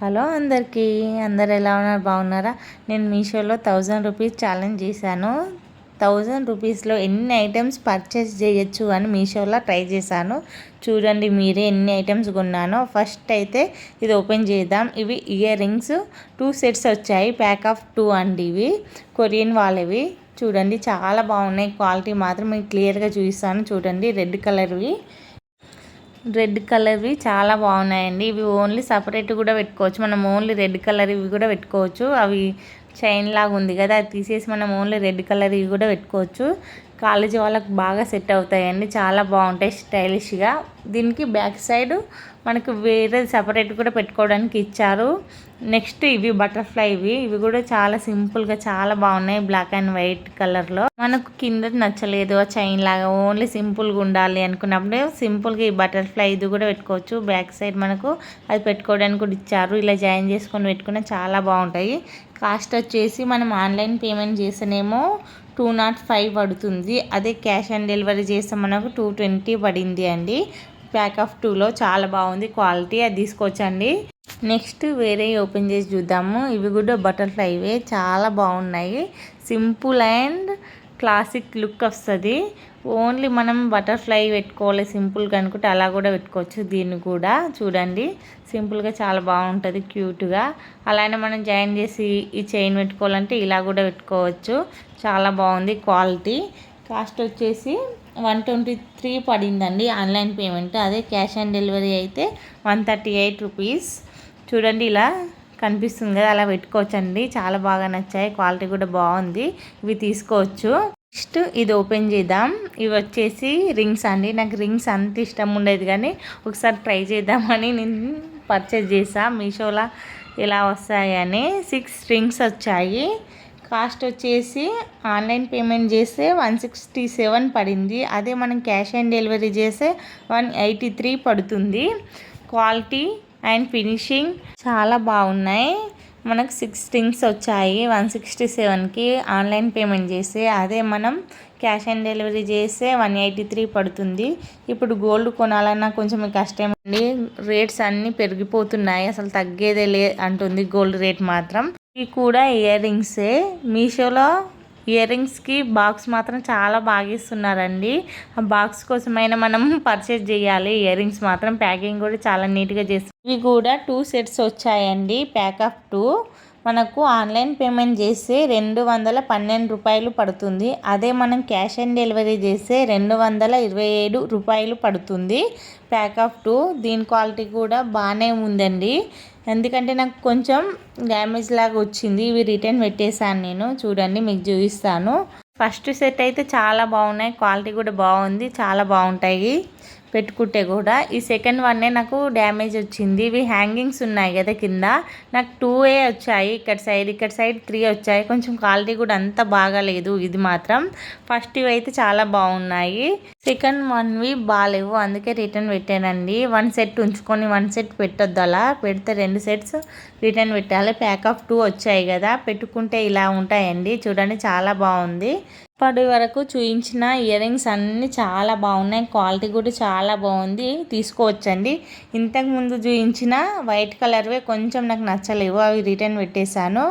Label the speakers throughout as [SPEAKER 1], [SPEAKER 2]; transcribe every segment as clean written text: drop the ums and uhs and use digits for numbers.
[SPEAKER 1] Hello అందరికీ, అందరు ఎలా ఉన్నారు? బాగున్నారా? నేను మీషోలో 1000 రూపీస్ ఛాలెంజ్ చేశాను. 1000 రూపీస్లో ఎన్ని ఐటమ్స్ పర్చేస్ చేయొచ్చు అని మీషోలో ట్రై చేశాను. చూడండి మీరే ఎన్ని ఐటమ్స్ కొన్నానో. ఫస్ట్ అయితే ఇది ఓపెన్ చేద్దాం. ఇవి ఇయర్ రింగ్స్ 2 సెట్స్ వచ్చాయి. ప్యాక్ ఆఫ్ 2 అండి. ఇవి కొరియన్ వాళ్ళవి. చూడండి చాలా బాగున్నాయి. క్వాలిటీ మాత్రం మీకు క్లియర్గా చూపిస్తాను. చూడండి రెడ్ కలర్వి చాలా బాగున్నాయండి. ఇవి ఓన్లీ సపరేట్ కూడా పెట్టుకోవచ్చు. మనం ఓన్లీ రెడ్ కలర్ ఇవి కూడా పెట్టుకోవచ్చు. అవి చైన్ లాగా ఉంది కదా, అది తీసేసి మనం ఓన్లీ రెడ్ కలర్ ఇవి కూడా పెట్టుకోవచ్చు. కాలేజీ వాళ్ళకి బాగా సెట్ అవుతాయండి. చాలా బాగుంటాయి స్టైలిష్గా. దీనికి బ్యాక్ సైడ్ మనకు వేరే సపరేట్ కూడా పెట్టుకోవడానికి ఇచ్చారు. నెక్స్ట్ ఇవి బటర్ఫ్లై ఇవి కూడా చాలా సింపుల్గా చాలా బాగున్నాయి. బ్లాక్ అండ్ వైట్ కలర్లో. మనకు కింద నచ్చలేదు ఆ చైన్ లాగా, ఓన్లీ సింపుల్గా ఉండాలి అనుకున్నప్పుడు సింపుల్గా ఈ బటర్ఫ్లై ఇది కూడా పెట్టుకోవచ్చు. బ్యాక్ సైడ్ మనకు అది పెట్టుకోవడానికి కూడా ఇచ్చారు. ఇలా జాయిన్ చేసుకొని పెట్టుకున్న చాలా బాగుంటాయి. కాస్ట్ వచ్చేసి మనం ఆన్లైన్ పేమెంట్ చేస్తేనేమో 205 పడుతుంది. అదే క్యాష్ ఆన్ డెలివరీ చేస్తే మనకు 220 పడింది అండి. ప్యాక్ ఆఫ్ 2లో చాలా బాగుంది క్వాలిటీ, అది తీసుకోవచ్చండి. నెక్స్ట్ వేరే ఓపెన్ చేసి చూద్దాము. ఇవి కూడా బటర్ఫ్లైవే, చాలా బాగున్నాయి. సింపుల్ అండ్ క్లాసిక్ లుక్ వస్తుంది. ఓన్లీ మనం బటర్ఫ్లై పెట్టుకోవాలి సింపుల్గా అనుకుంటే అలా కూడా పెట్టుకోవచ్చు. దీన్ని కూడా చూడండి సింపుల్గా చాలా బాగుంటుంది క్యూట్గా. అలానే మనం జాయిన్ చేసి ఈ చైన్ పెట్టుకోవాలంటే ఇలా కూడా పెట్టుకోవచ్చు. చాలా బాగుంది క్వాలిటీ. కాస్ట్ వచ్చేసి 123 పడిందండి ఆన్లైన్ పేమెంట్. అదే క్యాష్ ఆన్ డెలివరీ అయితే 138 రూపీస్. చూడండి ఇలా కనిపిస్తుంది కదా, అలా పెట్టుకోవచ్చు అండి. చాలా బాగా నచ్చాయి, క్వాలిటీ కూడా బాగుంది. ఇవి తీసుకోవచ్చు. నెక్స్ట్ ఇది ఓపెన్ చేద్దాం. ఇవి వచ్చేసి రింగ్స్ అండి. నాకు రింగ్స్ అంత ఇష్టం ఉండేది కానీ ఒకసారి ట్రై చేద్దామని నేను పర్చేజ్ చేసాను మీషోలో ఎలా వస్తాయని. 6 రింగ్స్ వచ్చాయి. కాస్ట్ వచ్చేసి ఆన్లైన్ పేమెంట్ చేస్తే 167 పడింది. అదే మనం క్యాష్ ఆన్ డెలివరీ చేస్తే 183 పడుతుంది. క్వాలిటీ అండ్ ఫినిషింగ్ చాలా బాగున్నాయి. మనకు 6 రింగ్స్ వచ్చాయి 167కి ఆన్లైన్ పేమెంట్ చేస్తే. అదే మనం క్యాష్ ఆన్ డెలివరీ చేస్తే 183 పడుతుంది. ఇప్పుడు గోల్డ్ కొనాలన్నా కొంచెం కష్టమండి. రేట్స్ అన్నీ పెరిగిపోతున్నాయి, అసలు తగ్గేదే అంటుంది గోల్డ్ రేట్ మాత్రం. ఇవి కూడా ఇయర్ రింగ్సే. మీషోలో ఇయర్ రింగ్స్కి బాక్స్ మాత్రం చాలా బాగా ఇస్తున్నారండి. ఆ బాక్స్ కోసమైనా మనం పర్చేజ్ చేయాలి. ఇయర్ రింగ్స్ మాత్రం ప్యాకింగ్ కూడా చాలా నీట్గా చేస్తారు. ఇవి కూడా 2 సెట్స్ వచ్చాయండి. ప్యాక్ ఆఫ్ 2 మనకు ఆన్లైన్ పేమెంట్ చేస్తే 212 రూపాయలు పడుతుంది. అదే మనం క్యాష్ ఆన్ డెలివరీ చేస్తే 227 రూపాయలు పడుతుంది. ప్యాక్ ఆఫ్ 2 దీని క్వాలిటీ కూడా బాగానే ఉందండి. ఎందుకంటే నాకు కొంచెం డ్యామేజ్ లాగా వచ్చింది. ఇవి రిటర్న్ పెట్టేశాను నేను. చూడండి మీకు చూపిస్తాను. ఫస్ట్ సెట్ అయితే చాలా బాగున్నాయి, క్వాలిటీ కూడా బాగుంది, చాలా బాగుంటాయి పెట్టుకుంటే కూడా. ఈ సెకండ్ వన్నే నాకు డ్యామేజ్ వచ్చింది. ఇవి హ్యాంగింగ్స్ ఉన్నాయి కదా కింద, నాకు 2 వచ్చాయి. ఇక్కడ సైడ్ 3 వచ్చాయి. కొంచెం క్వాలిటీ కూడా అంత బాగాలేదు. ఇది మాత్రం ఫస్ట్ ఇవి అయితే చాలా బాగున్నాయి. సెకండ్ వన్వి బాగాలేవు, అందుకే రిటర్న్ పెట్టానండి. 1 సెట్ ఉంచుకొని 1 సెట్ పెట్టొద్దు. అలా పెడితే 2 సెట్స్ రిటర్న్ పెట్టాలి. ప్యాక్ ఆఫ్ 2 వచ్చాయి కదా, పెట్టుకుంటే ఇలా ఉంటాయండి. చూడండి చాలా బాగుంది. ఇప్పటి వరకు చూపించిన ఇయర్ రింగ్స్ అన్నీ చాలా బాగున్నాయి, క్వాలిటీ కూడా చాలా బాగుంది, తీసుకోవచ్చండి. ఇంతకుముందు చూపించిన వైట్ కలర్వే కొంచెం నాకు నచ్చలేవు, అవి రిటర్న్ పెట్టేశాను.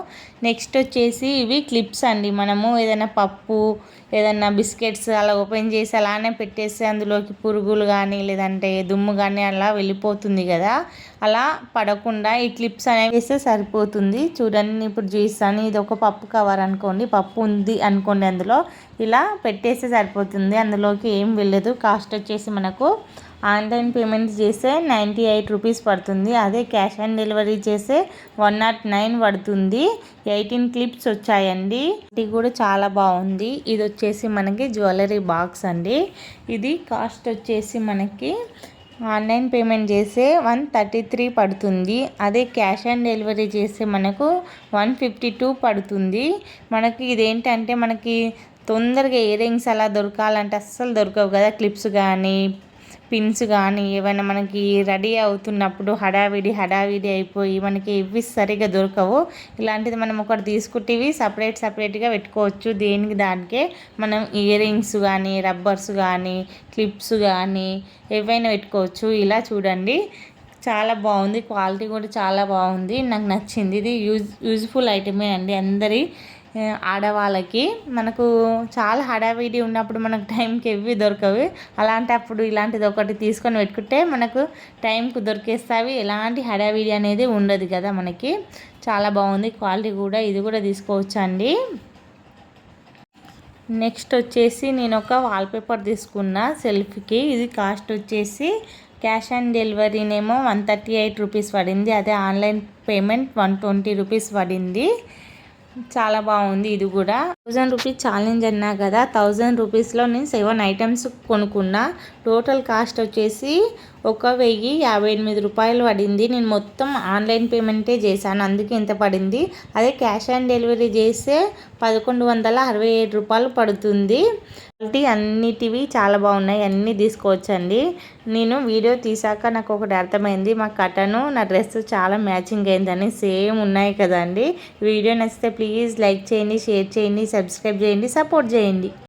[SPEAKER 1] నెక్స్ట్ వచ్చేసి ఇవి క్లిప్స్ అండి. మనము ఏదైనా పప్పు ఏదైనా బిస్కెట్స్ అలా ఓపెన్ చేసి అలానే పెట్టేస్తే అందులోకి పురుగులు కానీ లేదంటే దుమ్ము కానీ అలా వెళ్ళిపోతుంది కదా, అలా పడకుండా ఈ క్లిప్స్ అనేవి వేస్తే సరిపోతుంది. చూడండి ఇప్పుడు చూపిస్తాను. ఇది ఒక పప్పు కవర్ అనుకోండి, పప్పు ఉంది అనుకోండి, అందులో ఇలా పెట్టేస్తే సరిపోతుంది, అందులోకి ఏం వెళ్ళదు. కాస్ట్ వచ్చేసి మనకు ఆన్లైన్ పేమెంట్ చేస్తే 98 రూపీస్ పడుతుంది. అదే క్యాష్ ఆన్ డెలివరీ చేస్తే 109 పడుతుంది. 18 క్లిప్స్ వచ్చాయండి. ఇది కూడా చాలా బాగుంది. ఇది వచ్చేసి మనకి జ్యువెలరీ బాక్స్ అండి. ఇది కాస్ట్ వచ్చేసి మనకి ఆన్లైన్ పేమెంట్ చేస్తే 133 పడుతుంది. అదే క్యాష్ ఆన్ డెలివరీ చేస్తే మనకు 152 పడుతుంది. మనకి ఇదేంటంటే మనకి తొందరగా ఇయర్ రింగ్స్ అలా దొరకాలంటే అస్సలు దొరకవు కదా. క్లిప్స్ కానీ పిన్స్ కానీ ఏమైనా మనకి రెడీ అవుతున్నప్పుడు హడావిడి అయిపోయి మనకి ఇవి సరిగ్గా దొరకవు. ఇలాంటిది మనం ఒకటి తీసుకుంటే ఇవి సపరేట్గా పెట్టుకోవచ్చు. దేనికి దానికే మనం ఇయర్ రింగ్స్ కానీ రబ్బర్స్ కానీ క్లిప్స్ కానీ ఏవైనా పెట్టుకోవచ్చు. ఇలా చూడండి చాలా బాగుంది, క్వాలిటీ కూడా చాలా బాగుంది, నాకు నచ్చింది. ఇది యూజ్ఫుల్ ఐటమే అండి అందరి ఆడవాళ్ళకి. మనకు చాలా హడావిడి ఉన్నప్పుడు మనకు టైంకి ఎవి దొరకవు, అలాంటప్పుడు ఇలాంటిది ఒకటి తీసుకొని పెట్టుకుంటే మనకు టైంకు దొరికేస్తావి, ఎలాంటి హడావిడి అనేది ఉండదు కదా మనకి. చాలా బాగుంది క్వాలిటీ కూడా. ఇది కూడా తీసుకోవచ్చు అండి. నెక్స్ట్ వచ్చేసి నేను ఒక వాల్పేపర్ తీసుకున్నా సెల్ఫ్కి. ఇది కాస్ట్ వచ్చేసి క్యాష్ ఆన్ డెలివరీనేమో 138 రూపీస్ పడింది, అదే ఆన్లైన్ పేమెంట్ 120 రూపీస్ పడింది. చాలా బాగుంది ఇది కూడా. 1000 రూపీస్ ఛాలెంజ్ అన్నా కదా, 1000 రూపీస్లో నేను 7 ఐటమ్స్ కొనుక్కున్నా. టోటల్ కాస్ట్ వచ్చేసి 1058 రూపాయలు పడింది. నేను మొత్తం ఆన్లైన్ పేమెంటే చేశాను, అందుకే ఇంత పడింది. అదే క్యాష్ ఆన్ డెలివరీ చేస్తే 1167 రూపాయలు పడుతుంది. క్వాలిటీ అన్నిటివి చాలా బాగున్నాయి, అన్నీ తీసుకోవచ్చండి. నేను వీడియో తీసాక నాకు ఒకటి అర్థమైంది, మా కటను నా డ్రెస్ చాలా మ్యాచింగ్ అయిందని. సేమ్ ఉన్నాయి కదండి. వీడియో నచ్చితే ప్లీజ్ లైక్ చేయండి, షేర్ చేయండి, సబ్స్క్రైబ్ చేయండి, సపోర్ట్ చేయండి.